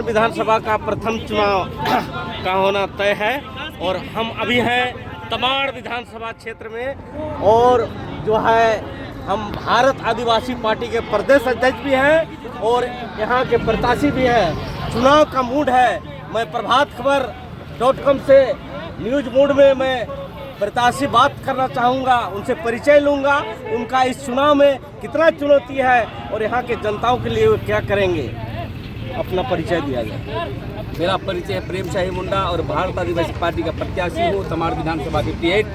विधानसभा का प्रथम चुनाव का होना तय है और हम अभी हैं तमाड़ विधानसभा क्षेत्र में और जो है हम भारत आदिवासी पार्टी के प्रदेश अध्यक्ष भी हैं और यहाँ के प्रत्याशी भी हैं। चुनाव का मूड है। मैं प्रभातखबर.com से न्यूज मूड में मैं प्रत्याशी बात करना चाहूँगा, उनसे परिचय लूँगा, उनका इस चुनाव में कितना चुनौती है और यहाँ के जनताओं के लिए क्या करेंगे। अपना परिचय दिया जाए। मेरा परिचय है प्रेम शाही मुंडा और भारत आदिवासी पार्टी का प्रत्याशी हूँ तमाड़ विधानसभा 58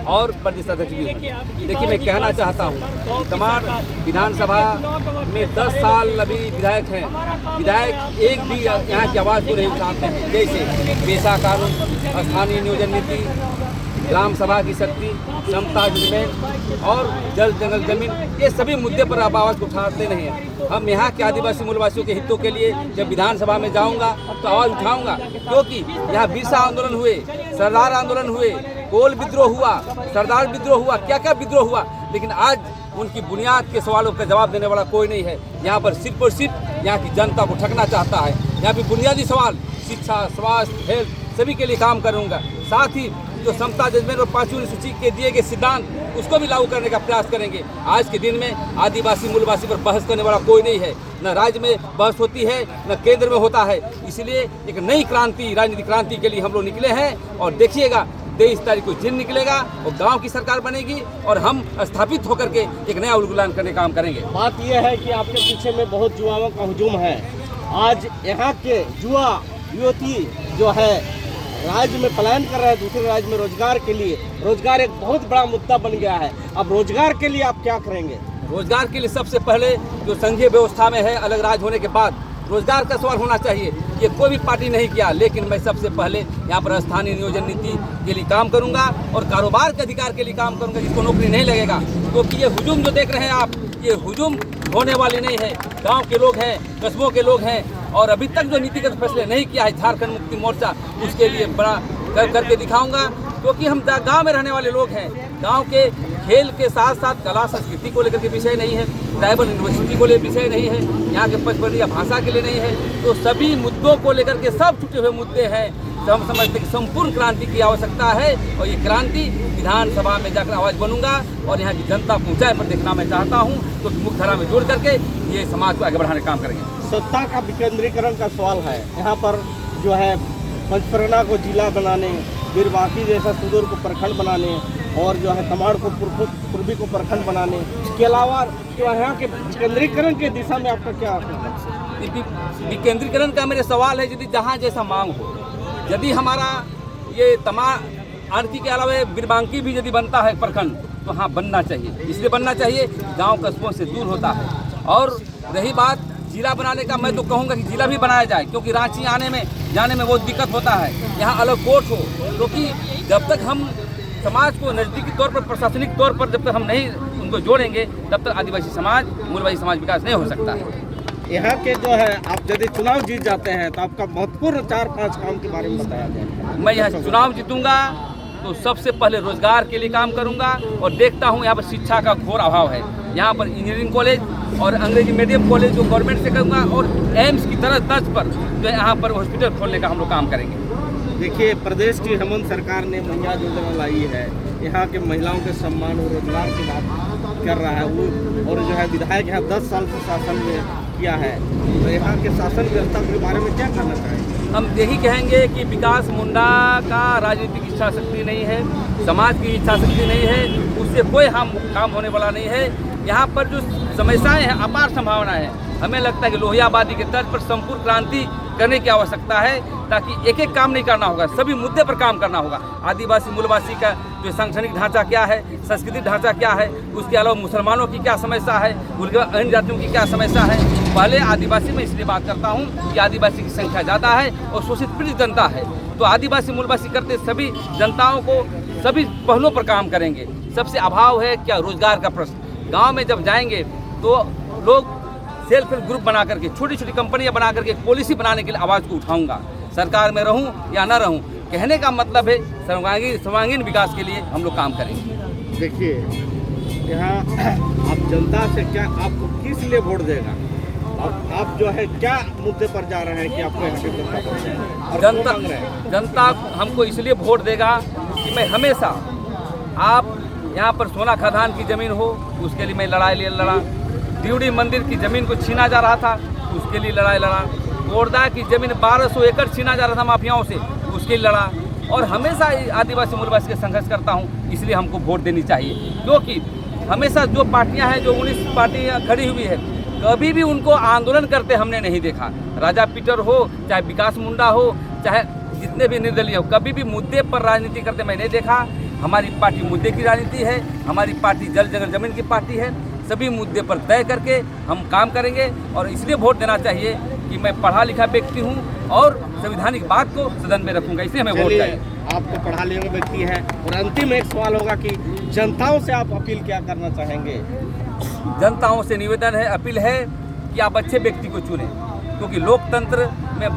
और प्रदेश अध्यक्ष भी हूँ। देखिए, मैं कहना चाहता हूँ तमाड़ विधानसभा में 10 साल अभी विधायक हैं। विधायक एक भी यहाँ की आवाज़ को नहीं उठाते हैं, जैसे पेशा कानून, स्थानीय नियोजन नीति, ग्राम सभा की शक्ति, समता एग्रीमेंट और जल जंगल जमीन, ये सभी मुद्दे पर आप आवाज़ उठाते नहीं हैं। हम यहाँ के आदिवासी मूलवासियों के हितों के लिए जब विधानसभा में जाऊँगा तो आवाज़ उठाऊँगा, क्योंकि यहाँ बिरसा आंदोलन हुए, सरदार आंदोलन हुए, कोल विद्रोह हुआ, सरदार विद्रोह हुआ, क्या क्या विद्रोह हुआ, लेकिन आज उनकी बुनियाद के सवालों का जवाब देने वाला कोई नहीं है। यहाँ पर सिर्फ और सिर्फ यहाँ की जनता को ठगना चाहता है। यहाँ पे बुनियादी सवाल शिक्षा, स्वास्थ्य, हेल्थ सभी के लिए काम करूँगा। साथ ही जो समता जजमेंट और 5वीं अनुसूची के दिए गए सिद्धांत उसको भी लागू करने का प्रयास करेंगे। आज के दिन में आदिवासी मूलवासी पर बहस करने वाला कोई नहीं है, न राज्य में बहस होती है न केंद्र में होता है। इसलिए एक नई क्रांति, राजनीतिक क्रांति के लिए हम लोग निकले हैं और देखिएगा 23 तारीख को जिन निकलेगा और गांव की सरकार बनेगी और हम स्थापित होकर के एक नया उलगुलान करने का काम करेंगे। बात यह है कि आपके पीछे में बहुत युवाओं का हुजूम है। आज यहाँ के युवा युवती जो है राज्य में पलायन कर रहे हैं दूसरे राज्य में रोजगार के लिए। रोजगार एक बहुत बड़ा मुद्दा बन गया है। अब रोजगार के लिए आप क्या करेंगे? रोजगार के लिए सबसे पहले जो संघीय व्यवस्था में है, अलग राज्य होने के बाद रोजगार का सवाल होना चाहिए। ये कोई भी पार्टी नहीं किया, लेकिन मैं सबसे पहले यहाँ पर स्थानीय नियोजन नीति के लिए काम करूँगा और कारोबार के अधिकार के लिए काम करूँगा, जिसको नौकरी नहीं लगेगा। क्योंकि ये हुजूम जो देख रहे हैं आप, ये हुजूम होने वाले नहीं है। गांव के लोग हैं, कस्बों के लोग हैं और अभी तक जो नीतिगत फैसले नहीं किया है झारखंड मुक्ति मोर्चा, उसके लिए बड़ा करके दिखाऊंगा। क्योंकि हम गांव में रहने वाले लोग हैं। गांव के खेल के साथ साथ कला संस्कृति को लेकर के विषय नहीं है, ट्राइबल यूनिवर्सिटी को लेकर विषय नहीं है, यहाँ के पचपनिया भाषा के लिए नहीं है। तो सभी मुद्दों को लेकर के सब छुटे हुए मुद्दे हैं। तो हम समझते हैं कि संपूर्ण क्रांति की आवश्यकता है और ये क्रांति विधानसभा में जाकर आवाज़ बनूंगा और यहाँ की जनता को ऊंचाई पर देखना मैं चाहता हूँ। तो मुख्य धारा में जोड़ करके ये समाज को आगे बढ़ाने का काम करेंगे। सत्ता का विकेंद्रीकरण का सवाल है। यहाँ पर जो है पंचपरगना को जिला बनाने, बीरबांकी जैसा सुदूर को प्रखंड बनाने और जो है तमाड़ को पूर्वी को प्रखंड बनाने के अलावा जो यहाँ के विकेंद्रीकरण के दिशा में आपका क्या विकेंद्रीकरण का मेरे सवाल है, यदि जहाँ जैसा मांग हो, यदि हमारा ये तमाड़ आरती के अलावा बीरबांकी भी यदि बनता है प्रखंड तो हाँ बनना चाहिए। इसलिए बनना चाहिए गांव कस्बों से दूर होता है। और रही बात जिला बनाने का, मैं तो कहूँगा कि जिला भी बनाया जाए, क्योंकि रांची आने में जाने में बहुत दिक्कत होता है। यहाँ अलग कोर्ट हो, क्योंकि जब तक हम समाज को नज़दीकी तौर पर, प्रशासनिक तौर पर जब तक हम नहीं उनको जोड़ेंगे, तब तक आदिवासी समाज, मूलवासी समाज विकास नहीं हो सकता है। यहाँ के जो है आप यदि चुनाव जीत जाते हैं तो आपका महत्वपूर्ण 4-5 काम के बारे में बताया जाए। मैं यहाँ चुनाव जीतूंगा तो सबसे पहले रोजगार के लिए काम करूंगा और देखता हूँ यहाँ पर शिक्षा का घोर अभाव है। यहाँ पर इंजीनियरिंग कॉलेज और अंग्रेजी मीडियम कॉलेज जो गवर्नमेंट से करूँगा और एम्स की तर्ज पर जो यहाँ पर हॉस्पिटल खोलने का हम लोग काम करेंगे। देखिए, प्रदेश की हेमंत सरकार ने महिला योजना लाई है। यहाँ के महिलाओं के सम्मान और रोजगार की बात कर रहा है वो, और जो है विधायक यहाँ 10 साल से शासन में किया है। तो यहाँ के शासन व्यवस्था के बारे में क्या कहना चाहेंगे? हम यही कहेंगे कि विकास मुंडा का राजनीतिक इच्छा शक्ति नहीं है, समाज की इच्छा शक्ति नहीं है, उससे कोई काम होने वाला नहीं है। यहाँ पर जो समस्याएं हैं, अपार संभावना है। हमें लगता है कि लोहियाबादी के तर्ज पर संपूर्ण क्रांति करने की आवश्यकता है, ताकि एक एक काम नहीं करना होगा, सभी मुद्दे पर काम करना होगा। आदिवासी मूलवासी का जो सांगठनिक ढांचा क्या है, सांस्कृतिक ढांचा क्या है, उसके अलावा मुसलमानों की क्या समस्या है, उनके अन्य जातियों की क्या समस्या है। पहले आदिवासी में इसलिए बात करता हूँ कि आदिवासी की संख्या ज़्यादा है और शोषित पीड़ित जनता है। तो आदिवासी मूलवासी करते सभी जनताओं को सभी पहलुओं पर काम करेंगे। सबसे अभाव है क्या, रोजगार का प्रश्न। गाँव में जब जाएंगे तो लोग सेल्फ हेल्प ग्रुप बना करके, छोटी छोटी कंपनियां बना करके पॉलिसी बनाने के लिए आवाज़ को उठाऊंगा। सरकार में रहूं या ना रहूं, कहने का मतलब है सर्वांगीण विकास के लिए हम लोग काम करेंगे। देखिए, यहाँ आप जनता से क्या, आपको किस लिए वोट देगा? अब आप जो है क्या मुद्दे पर जा रहे हैं कि आपको यहाँ पे जनता पसंद है और जनता क्यों मांग रहे हैं? जनता हमको इसलिए वोट देगा कि मैं हमेशा, आप यहाँ पर सोना खदान की ज़मीन हो उसके लिए मैं लड़ाई लड़ा, ड्यूडी मंदिर की ज़मीन को छीना जा रहा था उसके लिए लड़ाई लड़ा, कोरदा की ज़मीन 1200 एकड़ छीना जा रहा था माफियाओं से उसके लिए लड़ा, और हमेशा आदिवासी मूलवासी के संघर्ष करता हूँ, इसलिए हमको वोट देनी चाहिए। क्योंकि हमेशा जो पार्टियां हैं, जो 19 पार्टियां खड़ी हुई है, कभी भी उनको आंदोलन करते हमने नहीं देखा। राजा पीटर हो, चाहे विकास मुंडा हो, चाहे जितने भी निर्दलीय हो, कभी भी मुद्दे पर राजनीति करते मैं नहीं देखा। हमारी पार्टी मुद्दे की राजनीति है, हमारी पार्टी जल जगह जमीन की पार्टी है। सभी मुद्दे पर तय करके हम काम करेंगे, और इसलिए वोट देना चाहिए कि मैं पढ़ा लिखा व्यक्ति हूँ और संवैधानिक बात को सदन में रखूंगा, इसलिए हमें वोट चलिए, चाहिए। आपको पढ़ा लिखा व्यक्ति है, और अंतिम एक सवाल होगा कि जनताओं से आप अपील क्या करना चाहेंगे? जनताओं से निवेदन है, अपील है कि आप अच्छे व्यक्ति को चुनें, क्योंकि लोकतंत्र में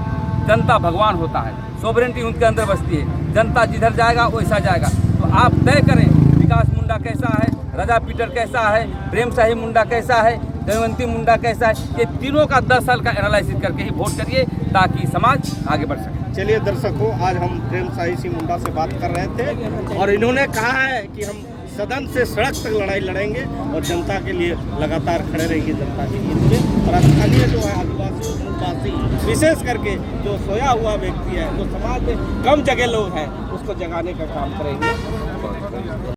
जनता भगवान होता है, सोवरेंटी उनके अंदर बसती है। जनता जिधर जाएगा वैसा जाएगा। तो आप तय करें विकास मुंडा कैसा है, राजा पीटर कैसा है, प्रेम शाही मुंडा कैसा है, दमयंती मुंडा कैसा है, ये तीनों का 10 साल का एनालिसिस करके ही वोट करिए, ताकि समाज आगे बढ़ सके। चलिए दर्शकों, आज हम प्रेम शाही सिंह मुंडा से बात कर रहे थे, और इन्होंने कहा है कि हम सदन से सड़क तक लड़ाई लड़ेंगे और जनता के लिए लगातार खड़े रहेंगे, जनता के हित में। और स्थानीय जो है आदिवासी विशेष करके जो सोया हुआ व्यक्ति है, जो समाज में कम जगह लोग हैं, उसको जगाने का काम करेंगे।